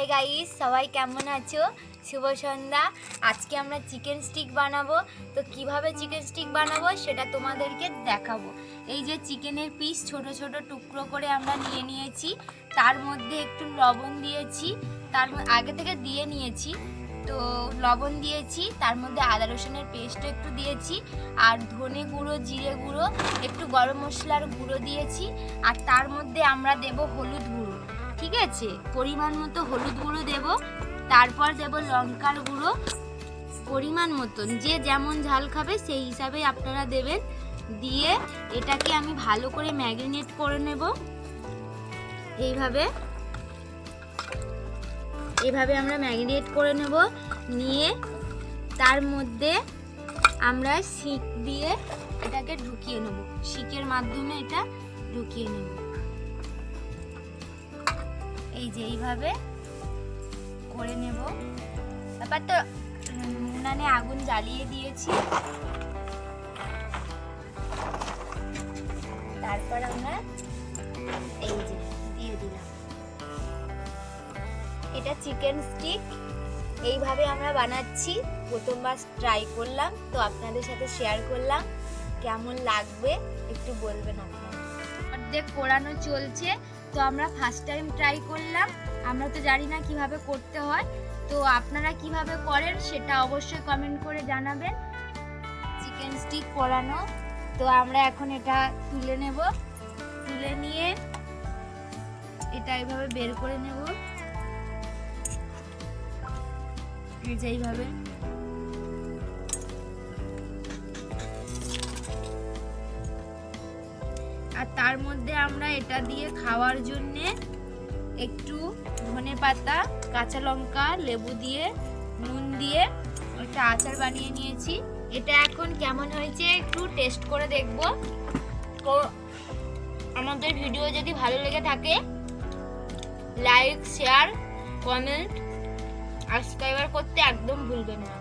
Hi guys, সবাই কেমন আছো? শুভ সন্ধ্যা। আজকে আমরা চিকেন স্টিক বানাবো। তো কিভাবে চিকেন স্টিক বানাবো সেটা তোমাদেরকে দেখাবো। এই যে চিকেনের পিস ছোট ছোট টুকরো করে আমরা নিয়ে নিয়েছি, তার মধ্যে একটু লবণ দিয়েছি, তার আগে থেকে দিয়ে নিয়েছি। তো লবণ দিয়েছি, তার মধ্যে আদা রসুনের পেস্টও একটু দিয়েছি, আর ধনে গুঁড়ো, জিরে গুঁড়ো, একটু গরম মশলার গুঁড়ো দিয়েছি, আর তার মধ্যে আমরা দেব হলুদ গুঁড়ো। ঠিক আছে, পরিমাণ মতো হলুদ গুঁড়ো দেব, তারপর দেব লঙ্কার গুঁড়ো পরিমাণ মতন, যে যেমন ঝাল খাবে সেই হিসাবে আপনারা দেবেন। দিয়ে এটাকে আমি ভালো করে ম্যারিনেট করে নেব। এইভাবে আমরা ম্যারিনেট করে নেব। নিয়ে তার মধ্যে আমরা শিক দিয়ে এটাকে ঢুকিয়ে নেব, শিকের মাধ্যমে এটা ঢুকিয়ে নেব। এই যে এইভাবে করে নেব। তারপর তো উনানে আগুন জ্বালিয়ে দিয়েছি। তারপর আমরা এই যে দিয়ে দিলাম। এটা চিকেন স্টিক, এইভাবে আমরা বানাচ্ছি। প্রথমবার ট্রাই করলাম, তো আপনাদের সাথে শেয়ার করলাম। কেমন লাগবে একটু বলবেন আপনারা। অর্ধেক পোড়ানো চলছে, তো আমরা ফার্স্ট টাইম ট্রাই করলাম। আমরা তো জানি না কিভাবে করতে হয়, তো আপনারা কিভাবে করেন সেটা অবশ্যই কমেন্ট করে জানাবেন। চিকেন স্টিক পোড়ানো, তো আমরা এখন এটা তুলে নেব। তুলে নিয়ে এটা এইভাবে বের করে নেব, এইভাবে। আর তার মধ্যে আমরা এটা দিয়ে খাওয়ার জন্য একটু ধনে পাতা, কাঁচা লঙ্কা, লেবু দিয়ে, নুন দিয়ে একটা আচার বানিয়ে নিয়েছি। এটা এখন কেমন হয়েছে একটু টেস্ট করে দেখব। তো আমাদের ভিডিও যদি ভালো লেগে থাকে, লাইক, শেয়ার, কমেন্ট আর সাবস্ক্রাইব করতে একদম ভুলবেন না।